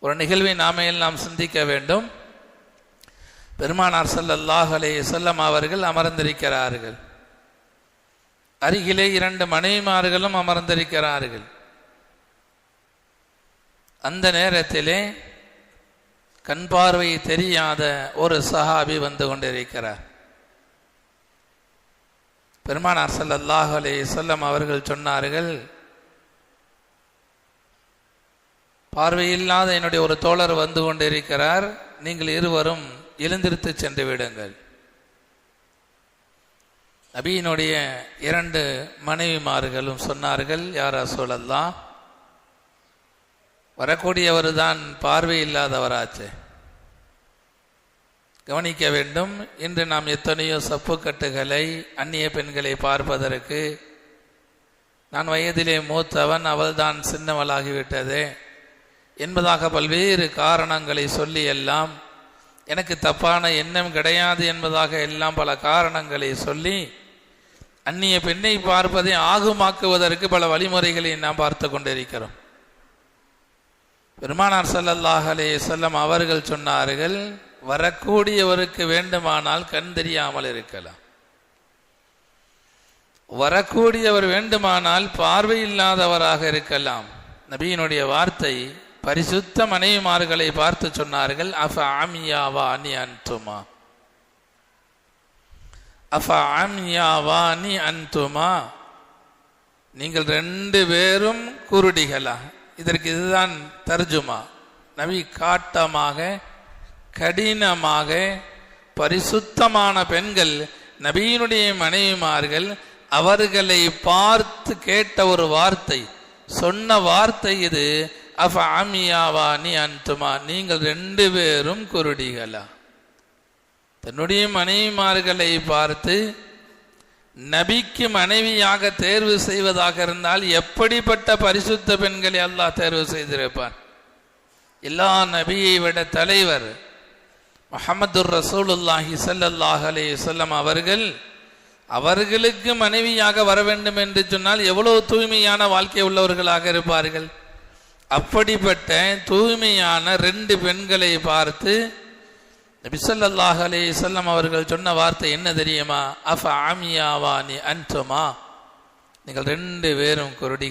ஒரு நிகழ்வை நாம எல்லாம் சிந்திக்க வேண்டும். பெருமானார் ஸல்லல்லாஹு அலைஹி வஸல்லம் அவர்கள் அமர்ந்திருக்கிறார்கள். அருகிலே 2 மனைவிமார்களும் அமர்ந்திருக்கிறார்கள். அந்த நேரத்திலே கண் பார்வை தெரியாத ஒரு சஹாபி வந்து கொண்டிருக்கிறார். பெருமானார் ஸல்லல்லாஹு அலைஹி வஸல்லம் அவர்கள் சொன்னார்கள், பார்வையில்லாத என்னுடைய ஒரு தோழர் வந்து கொண்டிருக்கிறார், நீங்கள் இருவரும் எழுந்திருத்து சென்று விடுங்கள். நபியினுடைய 2 மனைவிமார்களும் சொன்னார்கள், யா ரசூலல்லாஹ், வரக்கூடியவர் தான் பார்வை இல்லாதவராச்சே. கவனிக்க வேண்டும், இன்று நாம் எத்தனையோ சப்புக்கட்டுகளை அந்நிய பெண்களை பார்ப்பதற்கு, நான் வயதிலே மூத்தவன், அவள் தான் சின்னவளாகிவிட்டது என்பதாக பல்வேறு காரணங்களை சொல்லி எல்லாம், எனக்கு தப்பான எண்ணம் கிடையாது என்பதாக எல்லாம் பல காரணங்களை சொல்லி அந்நிய பெண்ணை பார்ப்பதை ஆகுமாக்குவதற்கு பல வழிமுறைகளை நாம் பார்த்து கொண்டிருக்கிறோம். பெருமானார் ஸல்லல்லாஹு அலைஹி வஸல்லம் அவர்கள் சொன்னார்கள், வரக்கூடியவருக்கு வேண்டுமானால் கண் தெரியாமல் இருக்கலாம், வரக்கூடியவர் வேண்டுமானால் பார்வை இல்லாதவராக இருக்கலாம். நபியினுடைய வார்த்தை, பரிசுத்த மனைவிமார்களை பார்த்து சொன்னார்கள், அஃப அமியாவானி அன்துமா, அஃப அமியாவானி அன்துமா, நீங்கள் 2 பேரும் குருடிகளா? இதற்கு இதுதான் தர்ஜுமா. நபி காட்டமாக, கடினமாக, பரிசுத்தமான பெண்கள் நபியினுடைய மனைவிமார்கள் அவர்களை பார்த்து கேட்ட ஒரு வார்த்தை, சொன்ன வார்த்தை இது, அஃப அமியாவானி அன்துமா, நீங்கள் 2 பேரும் குருடிகளா? தன்னுடைய மனைவிமார்களை பார்த்து நபிக்கு மனைவியாக தேர்வு செய்வதாக இருந்தால் எப்படிப்பட்ட பரிசுத்த பெண்களை அல்லாஹ் தேர்வு செய்திருப்பான். எல்லா நபியை விட தலைவர் முஹம்மது ரசூலுல்லாஹி ஸல்லல்லாஹு அலைஹி வஸல்லம் அவர்கள் அவர்களுக்கு மனைவியாக வர வேண்டும் என்று சொன்னால் எவ்வளவு தூய்மையான வாழ்க்கை உள்ளவர்களாக இருப்பார்கள். அப்படிப்பட்ட தூய்மையான 2 பெண்களை பார்த்து நபி ஸல்லல்லாஹு அலைஹி வஸல்லம் அவர்கள் சொன்ன வார்த்தை என்ன தெரியுமா? அஃப அமியாவானி அன்துமா, நீங்கள் 2 பேரும் குருடி.